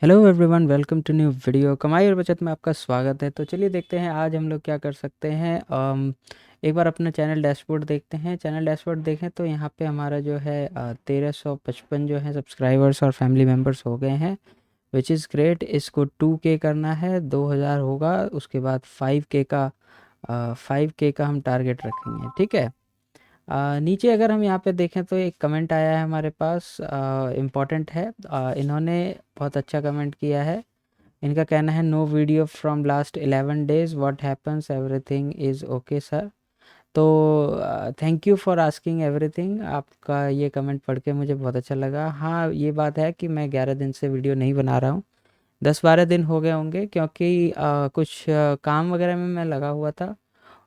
Hello everyone, welcome to new video. कमाई और बचत में आपका स्वागत है। तो चलिए देखते हैं आज हम लोग क्या कर सकते हैं। एक बार अपना चैनल डैशबोर्ड देखते हैं। चैनल डैशबोर्ड देखें तो यहाँ पे हमारा जो है 1355 जो है सब्सक्राइबर्स और फैमिली मेम्बर्स हो गए हैं, विच इज़ ग्रेट। इसको 2K करना है, 2000 होगा, उसके बाद 5K का हम टारगेट रखेंगे। ठीक है। नीचे अगर हम यहाँ पे देखें तो एक कमेंट आया है हमारे पास, इम्पॉर्टेंट है। इन्होंने बहुत अच्छा कमेंट किया है। इनका कहना है no video from last 11 days, what happens, everything is okay sir. तो thank you for asking everything. आपका ये कमेंट पढ़ के मुझे बहुत अच्छा लगा। हाँ, ये बात है कि मैं 11 दिन से वीडियो नहीं बना रहा हूँ। 10-12 दिन हो गए होंगे, क्योंकि कुछ काम वगैरह में मैं लगा हुआ था।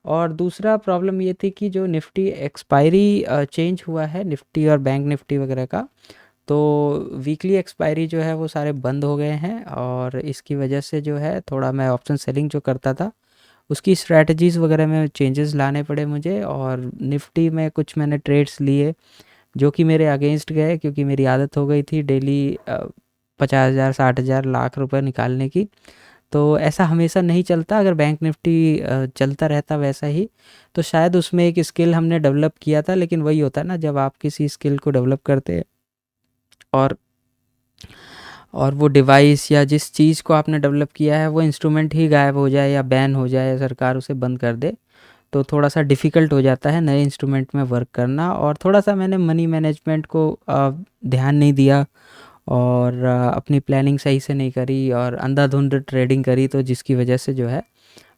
और दूसरा प्रॉब्लम ये थी कि जो निफ्टी एक्सपायरी चेंज हुआ है, निफ्टी और बैंक निफ्टी वगैरह का, तो वीकली एक्सपायरी जो है वो सारे बंद हो गए हैं। और इसकी वजह से जो है थोड़ा मैं ऑप्शन सेलिंग जो करता था उसकी स्ट्रैटेजीज़ वगैरह में चेंजेस लाने पड़े मुझे। और निफ्टी में कुछ मैंने ट्रेड्स लिए जो कि मेरे अगेंस्ट गए, क्योंकि मेरी आदत हो गई थी डेली 50,000 60,000 लाख रुपए निकालने की। तो ऐसा हमेशा नहीं चलता। अगर बैंक निफ्टी चलता रहता वैसा ही, तो शायद उसमें एक स्किल हमने डेवलप किया था। लेकिन वही होता है ना, जब आप किसी स्किल को डेवलप करते हैं और वो डिवाइस या जिस चीज़ को आपने डेवलप किया है वो इंस्ट्रूमेंट ही गायब हो जाए या बैन हो जाए या सरकार उसे बंद कर दे, तो थोड़ा सा डिफ़िकल्ट हो जाता है नए इंस्ट्रूमेंट में वर्क करना। और थोड़ा सा मैंने मनी मैनेजमेंट को ध्यान नहीं दिया और अपनी प्लानिंग सही से नहीं करी और अंधाधुंध ट्रेडिंग करी, तो जिसकी वजह से जो है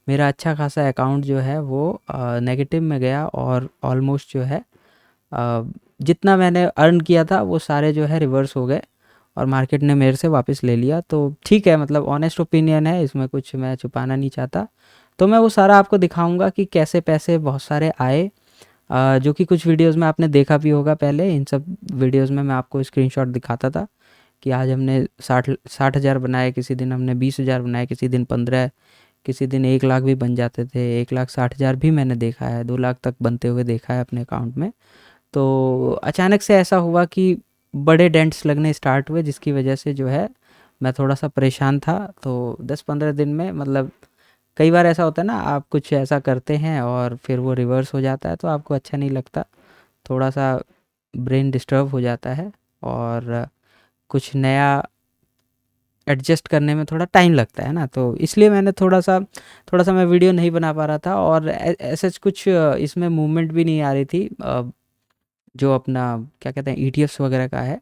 मेरा अच्छा खासा अकाउंट जो है वो नेगेटिव में गया। और ऑलमोस्ट जो है अ, जितना मैंने अर्न किया था वो सारे जो है रिवर्स हो गए और मार्केट ने मेरे से वापस ले लिया। तो ठीक है, मतलब ऑनेस्ट ओपिनियन है, इसमें कुछ मैं छुपाना नहीं चाहता। तो मैं वो सारा आपको दिखाऊंगा कि कैसे पैसे बहुत सारे आए, जो कि कुछ वीडियोस में आपने देखा भी होगा पहले। इन सब वीडियोस में मैं आपको स्क्रीनशॉट दिखाता था कि आज हमने 60,000 बनाए, किसी दिन हमने 20,000 बनाए, किसी दिन 15, किसी दिन 1 लाख भी बन जाते थे। 1,60,000 भी मैंने देखा है, 2 लाख तक बनते हुए देखा है अपने अकाउंट में। तो अचानक से ऐसा हुआ कि बड़े डेंट्स लगने स्टार्ट हुए, जिसकी वजह से जो है मैं थोड़ा सा परेशान था। तो 10-15 दिन में, मतलब कई बार ऐसा होता है ना, आप कुछ ऐसा करते हैं और फिर वो रिवर्स हो जाता है तो आपको अच्छा नहीं लगता, थोड़ा सा ब्रेन डिस्टर्ब हो जाता है और कुछ नया एडजस्ट करने में थोड़ा टाइम लगता है ना। तो इसलिए मैंने थोड़ा सा मैं वीडियो नहीं बना पा रहा था। और ऐसा कुछ इसमें मूवमेंट भी नहीं आ रही थी, जो अपना क्या कहते हैं ईटीएफ्स वगैरह का है।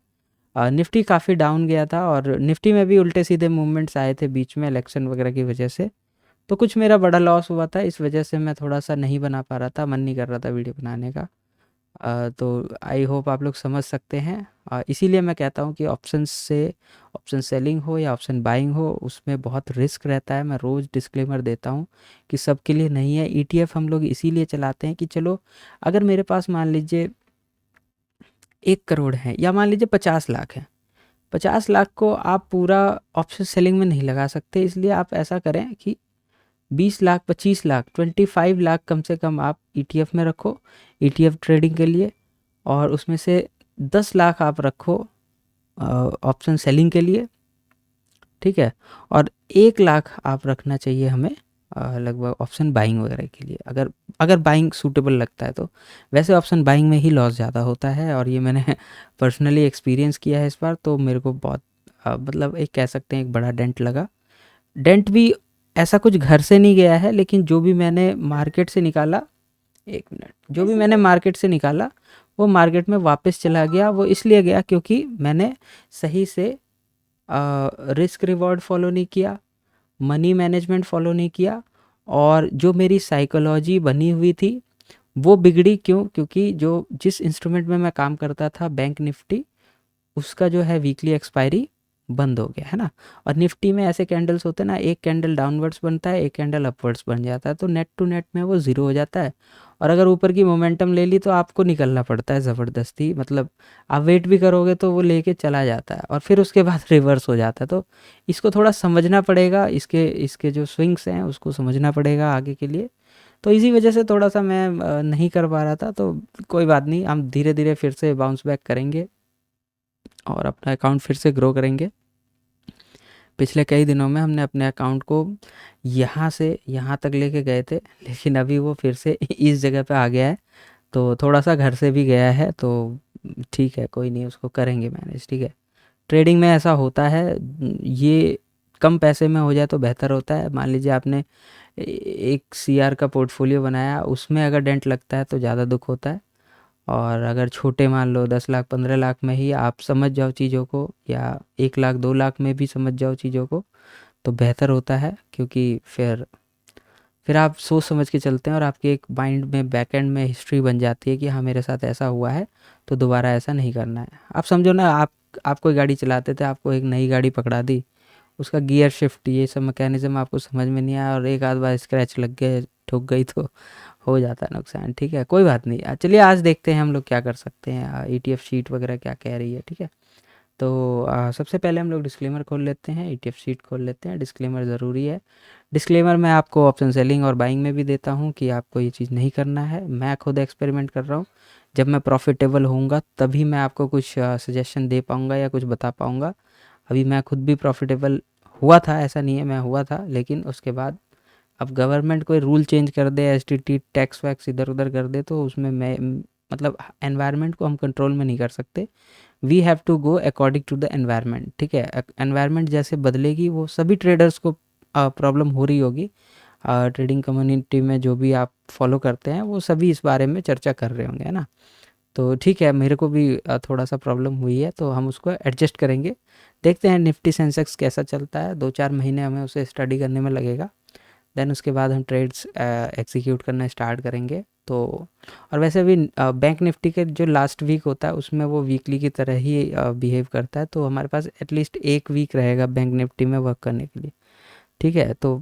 निफ्टी काफ़ी डाउन गया था और निफ्टी में भी उल्टे सीधे मूवमेंट्स आए थे बीच में इलेक्शन वगैरह की वजह से। तो कुछ मेरा बड़ा लॉस हुआ था, इस वजह से मैं थोड़ा सा नहीं बना पा रहा था, मन नहीं कर रहा था वीडियो बनाने का। तो आई होप आप लोग समझ सकते हैं। इसीलिए मैं कहता हूँ कि ऑप्शन सेलिंग हो या ऑप्शन बाइंग हो, उसमें बहुत रिस्क रहता है। मैं रोज़ डिस्क्लेमर देता हूँ कि सबके लिए नहीं है। ईटीएफ हम लोग इसीलिए चलाते हैं कि चलो, अगर मेरे पास मान लीजिए 1 करोड़ है या मान लीजिए 50 लाख है, 50 लाख को आप पूरा ऑप्शन सेलिंग में नहीं लगा सकते। इसलिए आप ऐसा करें कि 20 लाख, 25 लाख, 25 लाख कम से कम आप ईटीएफ में रखो, ईटीएफ ट्रेडिंग के लिए। और उसमें से 10 लाख आप रखो ऑप्शन सेलिंग के लिए। ठीक है। और 1 लाख आप रखना चाहिए हमें लगभग ऑप्शन बाइंग वगैरह के लिए, अगर अगर बाइंग सूटेबल लगता है तो। वैसे ऑप्शन बाइंग में ही लॉस ज़्यादा होता है और ये मैंने पर्सनली एक्सपीरियंस किया है इस बार। तो मेरे को बहुत मतलब एक कह सकते हैं एक बड़ा डेंट लगा। डेंट भी ऐसा कुछ घर से नहीं गया है, लेकिन जो भी मैंने मार्केट से निकाला, 1 मिनट, जो भी मैंने मार्केट से निकाला वो मार्केट में वापस चला गया। वो इसलिए गया क्योंकि मैंने सही से रिस्क रिवॉर्ड फॉलो नहीं किया, मनी मैनेजमेंट फॉलो नहीं किया। और जो मेरी साइकोलॉजी बनी हुई थी वो बिगड़ी। क्यों? क्योंकि जो जिस इंस्ट्रूमेंट में मैं काम करता था, बैंक निफ्टी, उसका जो है वीकली एक्सपायरी बंद हो गया है ना। और निफ्टी में ऐसे कैंडल्स होते हैं ना, एक कैंडल डाउनवर्ड्स बनता है, एक कैंडल अपवर्ड्स बन जाता है, तो नेट टू नेट में वो ज़ीरो हो जाता है। और अगर ऊपर की मोमेंटम ले ली तो आपको निकलना पड़ता है ज़बरदस्ती, मतलब आप वेट भी करोगे तो वो लेके चला जाता है और फिर उसके बाद रिवर्स हो जाता है। तो इसको थोड़ा समझना पड़ेगा, इसके इसके जो स्विंग्स हैं उसको समझना पड़ेगा आगे के लिए। तो इसी वजह से थोड़ा सा मैं नहीं कर पा रहा था। तो कोई बात नहीं, हम धीरे धीरे फिर से बाउंस बैक करेंगे और अपना अकाउंट फिर से ग्रो करेंगे। पिछले कई दिनों में हमने अपने अकाउंट को यहाँ से यहाँ तक लेके गए थे, लेकिन अभी वो फिर से इस जगह पे आ गया है। तो थोड़ा-सा घर से भी गया है, तो ठीक है, कोई नहीं, उसको करेंगे मैनेज, ठीक है। ट्रेडिंग में ऐसा होता है, ये कम पैसे में हो जाए तो बेहतर होता है। मान लीजिए आपने 1 सीआर का पोर्टफोलियो बनाया, उसमें अगर डेंट लगता है तो ज़्यादा दुःख होता है। और अगर छोटे मान लो 10 लाख 15 लाख में ही आप समझ जाओ चीज़ों को, या 1 लाख 2 लाख में भी समझ जाओ चीज़ों को, तो बेहतर होता है, क्योंकि फिर आप सोच समझ के चलते हैं और आपके एक माइंड में बैक एंड में हिस्ट्री बन जाती है कि हाँ, मेरे साथ ऐसा हुआ है, तो दोबारा ऐसा नहीं करना है। आप समझो ना, आप कोई गाड़ी चलाते थे, आपको एक नई गाड़ी पकड़ा दी, उसका गियर शिफ्ट ये सब मैकेनिज्म आपको समझ में नहीं आया और एक आध बार स्क्रैच लग गए, ठुक गई, तो हो जाता है नुकसान, ठीक है, कोई बात नहीं। चलिए आज देखते हैं हम लोग क्या कर सकते हैं, ईटीएफ शीट वगैरह क्या कह रही है, ठीक है। तो सबसे पहले हम लोग डिस्क्लेमर खोल लेते हैं, ईटीएफ शीट खोल लेते हैं। डिस्क्लेमर ज़रूरी है। डिस्क्लेमर मैं आपको ऑप्शन सेलिंग और बाइंग में भी देता हूँ कि आपको ये चीज़ नहीं करना है। मैं खुद एक्सपेरिमेंट कर रहा हूँ, जब मैं प्रॉफिटेबल होऊंगा तभी मैं आपको कुछ सजेशन दे पाऊँगा या कुछ बता पाऊँगा। अभी मैं खुद भी प्रॉफिटेबल हुआ था, ऐसा नहीं है मैं हुआ था, लेकिन उसके बाद अब गवर्नमेंट कोई रूल चेंज कर दे, एसटीटी टैक्स वैक्स इधर उधर कर दे, तो उसमें मैं मतलब एनवायरनमेंट को हम कंट्रोल में नहीं कर सकते। We have to go according to the environment, ठीक है। एनवायरनमेंट जैसे बदलेगी, वो सभी ट्रेडर्स को प्रॉब्लम हो रही होगी। ट्रेडिंग कम्युनिटी में जो भी आप फॉलो करते हैं, वो सभी इस बारे में चर्चा कर रहे होंगे, है ना। तो ठीक है, मेरे को भी थोड़ा सा प्रॉब्लम हुई है, तो हम उसको एडजस्ट करेंगे। देखते हैं निफ्टी सेंसेक्स कैसा चलता है, 2-4 महीने हमें उसे स्टडी करने में लगेगा। देन उसके बाद हम ट्रेड्स एग्जीक्यूट करना स्टार्ट करेंगे। तो और वैसे भी बैंक निफ्टी के जो लास्ट वीक होता है, उसमें वो वीकली की तरह ही बिहेव करता है, तो हमारे पास एटलीस्ट 1 वीक रहेगा बैंक निफ्टी में वर्क करने के लिए, ठीक है। तो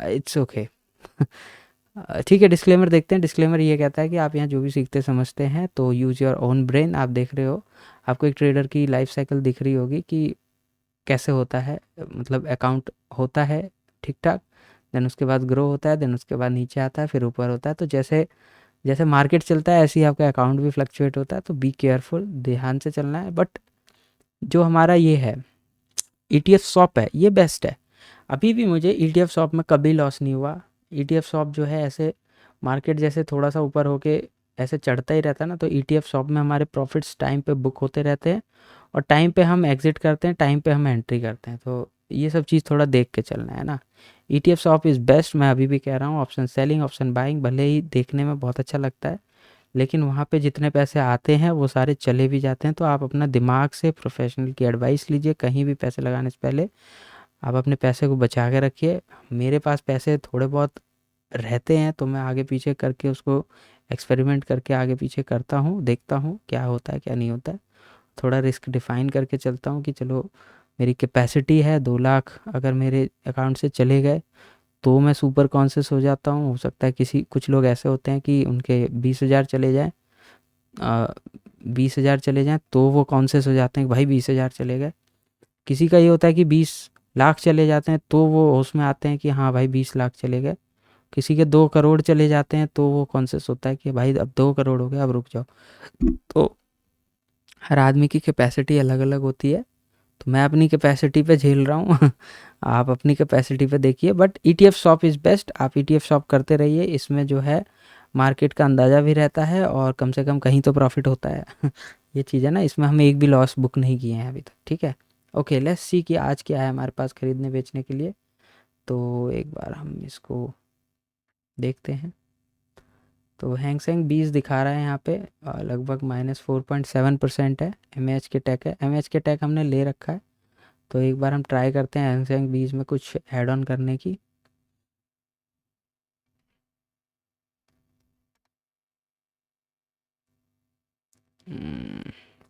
इट्स ओके। ठीक है, डिस्क्लेमर देखते हैं। डिस्क्लेमर ये कहता है कि आप यहाँ जो भी सीखते समझते हैं तो यूज़ योर ओन ब्रेन। आप देख रहे हो, आपको एक ट्रेडर की लाइफ साइकिल दिख रही होगी कि कैसे होता है, मतलब अकाउंट होता है ठीक ठाक, देन उसके बाद ग्रो होता है, देन उसके बाद नीचे आता है, फिर ऊपर होता है। तो जैसे जैसे मार्केट चलता है, ऐसे ही आपका अकाउंट भी फ्लक्चुएट होता है, तो बी केयरफुल, ध्यान से चलना है। बट जो हमारा ये है ईटीएफ शॉप है, ये बेस्ट है। अभी भी मुझे ईटीएफ शॉप में कभी लॉस नहीं हुआ। ईटीएफ शॉप जो है, ऐसे मार्केट जैसे थोड़ा सा ऊपर होके ऐसे चढ़ता ही रहता है ना, तो ईटीएफ शॉप में हमारे प्रॉफिट्स टाइम पे बुक होते रहते हैं और टाइम पे हम एग्जिट करते हैं, टाइम पे हम एंट्री करते हैं। तो ये सब चीज़ थोड़ा देख के चलना है ना। ईटीएफ शॉप इज़ बेस्ट, मैं अभी भी कह रहा हूँ। ऑप्शन सेलिंग, ऑप्शन बाइंग भले ही देखने में बहुत अच्छा लगता है, लेकिन वहाँ पे जितने पैसे आते हैं वो सारे चले भी जाते हैं। तो आप अपना दिमाग से प्रोफेशनल की एडवाइस लीजिए, कहीं भी पैसे लगाने से पहले आप अपने पैसे को बचा के रखिए। मेरे पास पैसे थोड़े बहुत रहते हैं, तो मैं आगे पीछे करके उसको एक्सपेरिमेंट करके आगे पीछे करता हूँ, देखता हूँ क्या होता है क्या नहीं होता है। थोड़ा रिस्क डिफाइन करके चलता हूँ कि चलो मेरी कैपेसिटी है 2 लाख, अगर मेरे अकाउंट से चले गए तो मैं सुपर कॉन्शियस हो जाता हूँ। हो सकता है किसी कुछ लोग ऐसे होते हैं कि उनके 20,000 चले जाए, 20,000 चले जाएँ तो वो कॉन्शियस हो जाते हैं कि भाई 20,000 चले गए। किसी का ये होता है कि 20 लाख चले जाते हैं तो वो होश में आते हैं कि हाँ भाई 20 लाख चले गए। किसी के 2 करोड़ चले जाते हैं तो वो कॉन्शियस होता है कि भाई अब 2 करोड़ हो गया, अब रुक जाओ। तो हर आदमी की कैपेसिटी अलग अलग होती है, तो मैं अपनी कैपेसिटी पे झेल रहा हूँ। आप अपनी कैपेसिटी पे देखिए। But ETF shop is best, आप ईटीएफ शॉप करते रहिए। इसमें जो है मार्केट का अंदाज़ा भी रहता है और कम से कम कहीं तो प्रॉफिट होता है। ये चीज़ है ना, इसमें हम एक भी लॉस बुक नहीं किए हैं अभी तक, ठीक है। ओके, लेट्स सी कि आज क्या है हमारे पास खरीदने बेचने के लिए। तो एक बार हम इसको देखते हैं। तो हैंगसेंग 20 दिखा रहा है यहाँ पे, लगभग -4.7% है। एम के टेक है, एम के टेक हमने ले रखा है। तो एक बार हम ट्राई करते हैं हैंगसेंग 20 में कुछ ऐड ऑन करने की।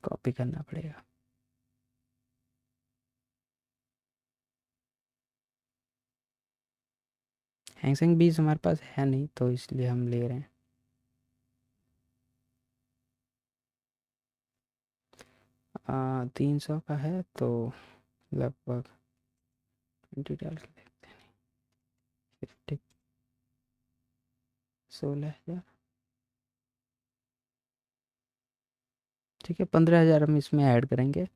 कॉपी करना पड़ेगा। हैंगसेंग 20 हमारे पास है नहीं, तो इसलिए हम ले रहे हैं। 300 का है, तो लगभग 20 डाल के देखते हैं। 50, 16,000, ठीक है। 15,000 हम इसमें ऐड करेंगे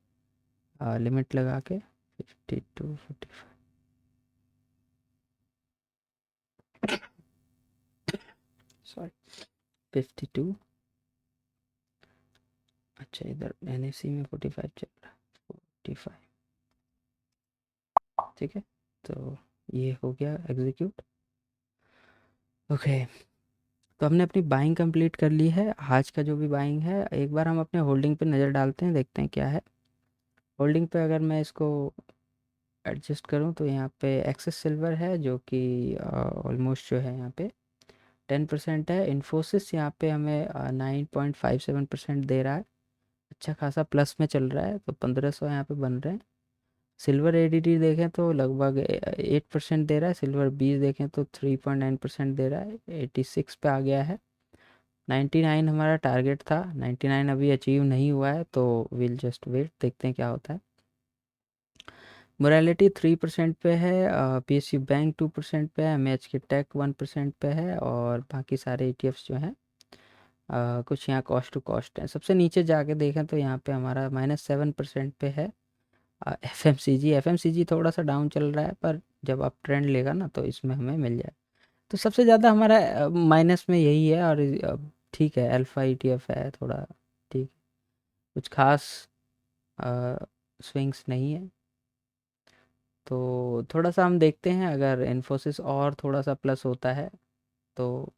लिमिट लगा के। 52 45 सॉरी 52। अच्छा इधर NSE में 45 चल रहा है 45। ठीक है, तो ये हो गया एग्जीक्यूट। ओके, तो हमने अपनी बाइंग कंप्लीट कर ली है। आज का जो भी बाइंग है, एक बार हम अपने होल्डिंग पे नज़र डालते हैं, देखते हैं क्या है होल्डिंग पे। अगर मैं इसको एडजस्ट करूं तो यहाँ पे एक्सेस सिल्वर है जो कि ऑलमोस्ट जो है यहाँ पे 10% है। इन्फोसिस यहाँ पे हमें 9.57% दे रहा है, अच्छा खासा प्लस में चल रहा है, तो 1500 यहाँ पे बन रहे हैं। सिल्वर एडीटी देखें तो लगभग 8% दे रहा है। सिल्वर बीज देखें तो 3.9% दे रहा है, 86 पे आ गया है। 99 हमारा टारगेट था, 99 अभी अचीव नहीं हुआ है, तो विल जस्ट वेट, देखते हैं क्या होता है। मोरालिटी 3% पे है, PSU बैंक 2% पे है, MHK टेक 1% पे है, और बाकी सारे ETFs जो हैं कुछ यहाँ कॉस्ट टू कॉस्ट है। सबसे नीचे जाके देखें तो यहाँ पे हमारा -7% पे है। FMCG थोड़ा सा डाउन चल रहा है, पर जब आप ट्रेंड लेगा ना तो इसमें हमें मिल जाए। तो सबसे ज़्यादा हमारा माइनस में यही है, और ठीक है, अल्फा ETF है थोड़ा ठीक, कुछ खास स्विंग्स नहीं है। तो थोड़ा सा हम देखते हैं, अगर इन्फोसिस और थोड़ा सा प्लस होता है तो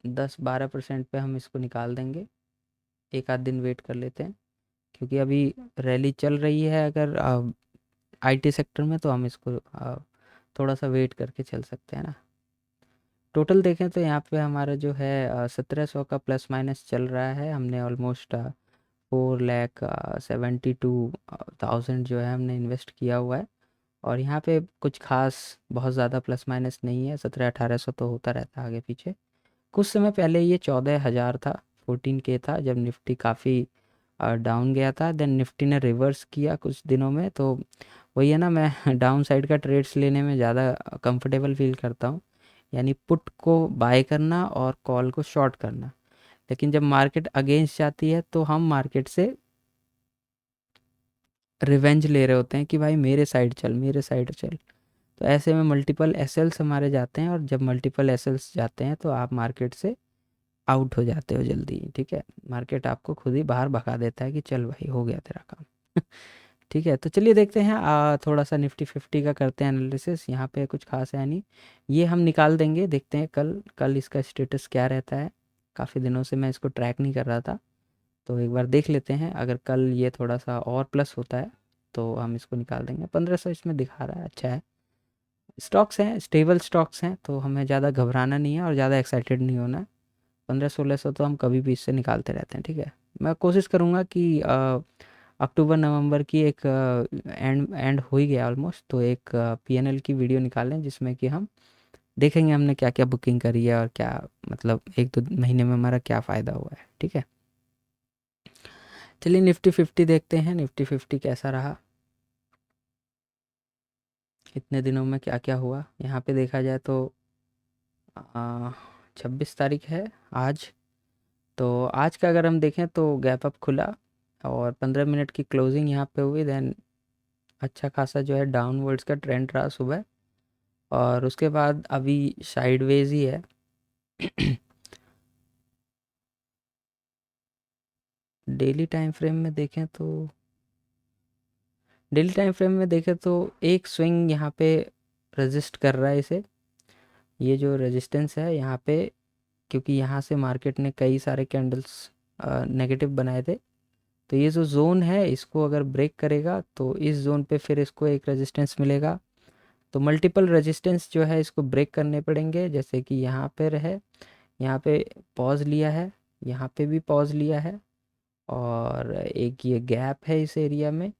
10-12% पे हम इसको निकाल देंगे। एक आध दिन वेट कर लेते हैं, क्योंकि अभी रैली चल रही है अगर IT सेक्टर में, तो हम इसको थोड़ा सा वेट करके चल सकते हैं ना। टोटल देखें तो यहाँ पे हमारा जो है 1700 का प्लस माइनस चल रहा है। हमने ऑलमोस्ट 4,72,000 जो है हमने इन्वेस्ट किया हुआ है, और यहाँ पे कुछ खास बहुत ज़्यादा प्लस माइनस नहीं है। 1700-1800 तो होता रहता है आगे पीछे। कुछ समय पहले ये 14,000 था, 14K था, जब निफ्टी काफ़ी डाउन गया था। देन निफ्टी ने रिवर्स किया कुछ दिनों में, तो वही है ना, मैं डाउन साइड का ट्रेड्स लेने में ज़्यादा कंफर्टेबल फील करता हूँ, यानी पुट को बाय करना और कॉल को शॉर्ट करना। लेकिन जब मार्केट अगेंस्ट जाती है तो हम मार्केट से रिवेंज ले रहे होते हैं कि भाई मेरे साइड चल, मेरे साइड चल। तो ऐसे में मल्टीपल एसएल्स हमारे जाते हैं, और जब मल्टीपल एसएल्स जाते हैं तो आप मार्केट से आउट हो जाते हो जल्दी। ठीक है, मार्केट आपको खुद ही बाहर भगा देता है कि चल भाई हो गया तेरा काम। ठीक है, तो चलिए देखते हैं थोड़ा सा निफ्टी 50 का करते हैं एनालिसिस। यहाँ पे कुछ खास है नहीं, ये हम निकाल देंगे। देखते हैं कल कल इसका स्टेटस क्या रहता है। काफ़ी दिनों से मैं इसको ट्रैक नहीं कर रहा था, तो एक बार देख लेते हैं। अगर कल ये थोड़ा सा और प्लस होता है तो हम इसको निकाल देंगे। 1500 इसमें दिखा रहा है, अच्छा है। स्टॉक्स हैं, स्टेबल स्टॉक्स हैं, तो हमें ज़्यादा घबराना नहीं है और ज़्यादा एक्साइटेड नहीं होना है। 1500-1600 तो हम कभी भी इससे निकालते रहते हैं। ठीक है, मैं कोशिश करूँगा कि अक्टूबर नवंबर की एक एंड एंड हो ही गया ऑलमोस्ट, तो एक PNL की वीडियो निकालें जिसमें कि हम देखेंगे हमने क्या क्या बुकिंग करी है, और क्या मतलब 1-2 महीने में हमारा क्या फ़ायदा हुआ है। ठीक है, चलिए निफ्टी 50 देखते हैं, निफ्टी 50 कैसा रहा, इतने दिनों में क्या क्या हुआ। यहाँ पे देखा जाए तो 26 तारीख है आज। तो आज का अगर हम देखें तो गैप अप खुला, और 15 मिनट की क्लोजिंग यहाँ पे हुई। देन अच्छा खासा जो है डाउनवर्ड्स का ट्रेंड रहा सुबह, और उसके बाद अभी साइडवेज ही है। डेली टाइम फ्रेम में देखें तो एक स्विंग यहाँ पे रेजिस्ट कर रहा है इसे। ये जो रेजिस्टेंस है यहाँ पे, क्योंकि यहाँ से मार्केट ने कई सारे कैंडल्स नेगेटिव बनाए थे, तो ये जो जोन है इसको अगर ब्रेक करेगा तो इस जोन पे फिर इसको एक रेजिस्टेंस मिलेगा। तो मल्टीपल रेजिस्टेंस जो है इसको ब्रेक करने पड़ेंगे, जैसे कि यहाँ पे रहे, यहाँ पे पॉज लिया है, यहाँ पे भी पॉज लिया है, और एक ये गैप है इस एरिया में,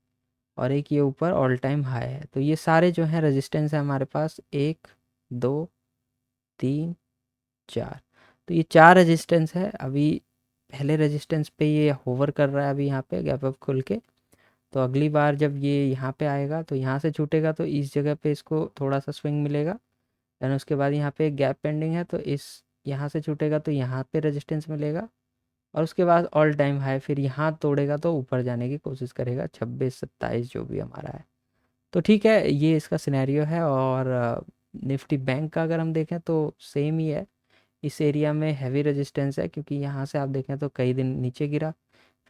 और एक ये ऊपर ऑल टाइम हाई है। तो ये सारे जो हैं रेजिस्टेंस है हमारे पास, 1, 2, 3, 4। तो ये 4 रेजिस्टेंस है। अभी पहले रेजिस्टेंस पे ये होवर कर रहा है अभी यहाँ पे गैप अप खुल के। तो अगली बार जब ये यहाँ पे आएगा तो यहाँ से छूटेगा, तो इस जगह पे इसको थोड़ा सा स्विंग मिलेगा। देन उसके बाद यहाँ पे एक गैप पेंडिंग है, तो इस यहाँ से छूटेगा तो यहाँ पे रेजिस्टेंस मिलेगा, और उसके बाद ऑल टाइम हाई, फिर यहाँ तोड़ेगा तो ऊपर जाने की कोशिश करेगा 26-27 जो भी हमारा है। तो ठीक है, ये इसका सिनेरियो है। और निफ्टी बैंक का अगर हम देखें तो सेम ही है। इस एरिया में हैवी रेजिस्टेंस है, क्योंकि यहाँ से आप देखें तो कई दिन नीचे गिरा,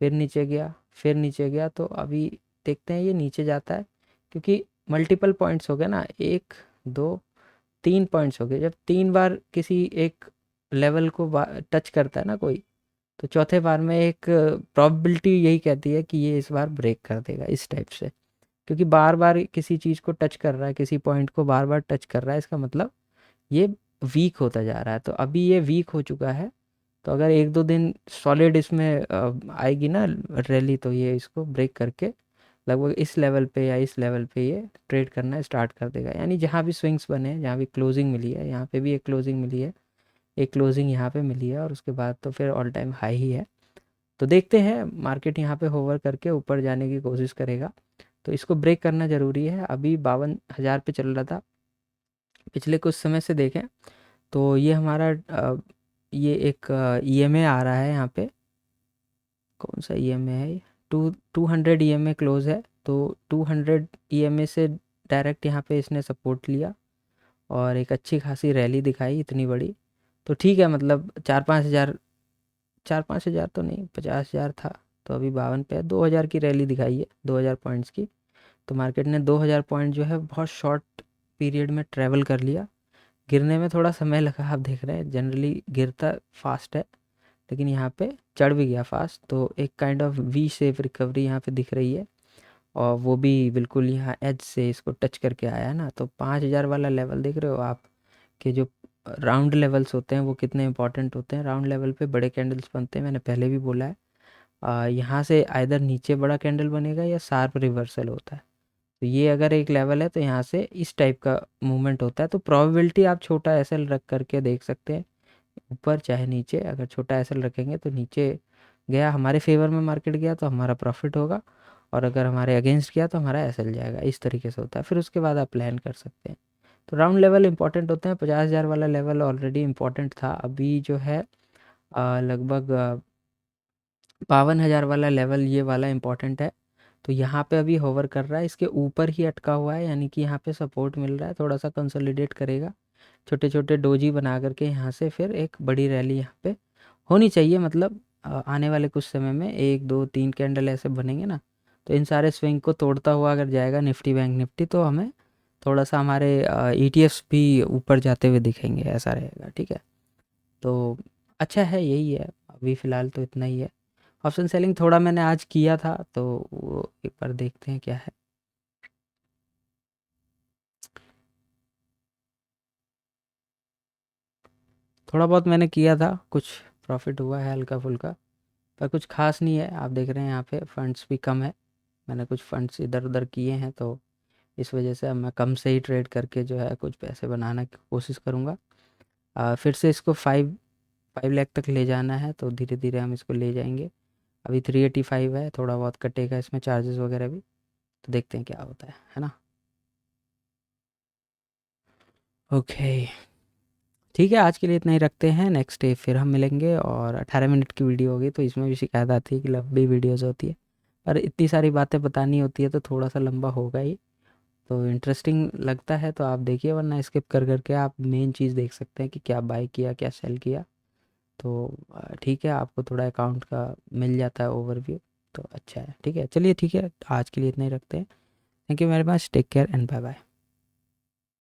फिर नीचे गया, फिर नीचे गया। तो अभी देखते हैं ये नीचे जाता है, क्योंकि मल्टीपल पॉइंट्स हो गए ना, 1 2 3 पॉइंट्स हो गए। जब 3 बार किसी एक लेवल को टच करता है ना कोई, तो चौथे बार में एक प्रोबेबिलिटी यही कहती है कि ये इस बार ब्रेक कर देगा इस टाइप से। क्योंकि बार बार किसी चीज़ को टच कर रहा है, किसी पॉइंट को बार बार टच कर रहा है, इसका मतलब ये वीक होता जा रहा है। तो अभी ये वीक हो चुका है। तो अगर 1-2 दिन सॉलिड इसमें आएगी ना रैली, तो ये इसको ब्रेक करके लगभग इस लेवल पे या इस लेवल पे ये ट्रेड करना स्टार्ट कर देगा। यानी जहाँ भी स्विंग्स बने हैं, जहाँ भी क्लोजिंग मिली है, यहाँ पे भी एक क्लोजिंग मिली है, एक क्लोजिंग यहाँ पे मिली है, और उसके बाद तो फिर ऑल टाइम हाई ही है। तो देखते हैं मार्केट यहाँ पे होवर करके ऊपर जाने की कोशिश करेगा। तो इसको ब्रेक करना ज़रूरी है। अभी 52,000 पे चल रहा था पिछले कुछ समय से देखें तो। ये हमारा ये एक ईएमए आ रहा है यहाँ पे। कौन सा ईएमए है ये? 200 ईएमए क्लोज है। तो 200 ईएमए से डायरेक्ट यहाँ पे इसने सपोर्ट लिया और एक अच्छी खासी रैली दिखाई इतनी बड़ी। तो ठीक है, मतलब 4-5 हज़ार, 4-5 हज़ार तो नहीं, 50,000 था। तो अभी 52 पे है। 2,000 की रैली दिखाई है, 2,000 पॉइंट्स की। तो मार्केट ने 2,000 पॉइंट जो है बहुत शॉर्ट पीरियड में ट्रैवल कर लिया। गिरने में थोड़ा समय लगा, आप देख रहे हैं जनरली गिरता फास्ट है, लेकिन यहाँ पे चढ़ भी गया फास्ट। तो एक kind of V shape recovery यहाँ पे दिख रही है, और वो भी बिल्कुल यहाँ एज से इसको टच करके आया है ना। तो 5,000 वाला लेवल देख रहे हो आप, कि जो राउंड लेवल्स होते हैं वो कितने इंपॉर्टेंट होते हैं। राउंड लेवल पे बड़े कैंडल्स बनते हैं, मैंने पहले भी बोला है। यहाँ से आइदर नीचे बड़ा कैंडल बनेगा या शार्प रिवर्सल होता है। तो ये अगर एक लेवल है, तो यहाँ से इस टाइप का मूवमेंट होता है। तो प्रोबेबिलिटी आप छोटा एसएल रख करके देख सकते हैं, ऊपर चाहे नीचे। अगर छोटा एसएल रखेंगे तो नीचे गया, हमारे फेवर में मार्केट गया तो हमारा प्रॉफिट होगा, और अगर हमारे अगेंस्ट गया तो हमारा एसएल जाएगा। इस तरीके से होता है, फिर उसके बाद आप प्लान कर सकते हैं। तो राउंड लेवल इंपॉर्टेंट होते हैं। 50,000 वाला लेवल ऑलरेडी इंपॉर्टेंट था। अभी जो है लगभग 52,000 वाला लेवल, ये वाला इंपॉर्टेंट है। तो यहाँ पे अभी होवर कर रहा है, इसके ऊपर ही अटका हुआ है, यानी कि यहाँ पे सपोर्ट मिल रहा है। थोड़ा सा कंसोलिडेट करेगा, छोटे छोटे डोजी बना करके यहाँ से फिर एक बड़ी रैली यहाँ पे होनी चाहिए। मतलब आने वाले कुछ समय में 1 2 3 कैंडल ऐसे बनेंगे ना, तो इन सारे स्विंग को तोड़ता हुआ अगर जाएगा निफ्टी बैंक निफ्टी, तो हमें थोड़ा सा हमारे ईटीएफ्स भी ऊपर जाते हुए दिखेंगे, ऐसा रहेगा। ठीक है, तो अच्छा है, यही है अभी फ़िलहाल तो इतना ही है। ऑप्शन सेलिंग थोड़ा मैंने आज किया था, तो वो एक बार देखते हैं क्या है। थोड़ा बहुत मैंने किया था, कुछ प्रॉफिट हुआ है हल्का फुल्का, पर कुछ खास नहीं है। आप देख रहे हैं यहाँ पे फंड्स भी कम है। मैंने कुछ फंड्स इधर उधर किए हैं, तो इस वजह से अब मैं कम से ही ट्रेड करके जो है कुछ पैसे बनाने की कोशिश करूँगा। फिर से इसको 5 लाख तक ले जाना है, तो धीरे धीरे हम इसको ले जाएंगे। अभी 385 है, थोड़ा बहुत कटेगा इसमें चार्जेस वगैरह भी, तो देखते हैं क्या होता है ना। ओके, ठीक है, आज के लिए इतना ही रखते हैं। नेक्स्ट डे फिर हम मिलेंगे, और 18 मिनट की वीडियो होगी, तो इसमें भी शिकायत आती है कि लंबी वीडियोज़ होती है, पर इतनी सारी बातें बतानी होती है तो थोड़ा सा लंबा होगा ही। तो इंटरेस्टिंग लगता है तो आप देखिए, वरना स्किप कर करके आप मेन चीज़ देख सकते हैं कि क्या बाय किया, क्या सेल किया। तो ठीक है, आपको थोड़ा अकाउंट का मिल जाता है ओवरव्यू, तो अच्छा है। ठीक है, चलिए, ठीक है, आज के लिए इतना ही रखते हैं। Thank you very much, take care and bye bye.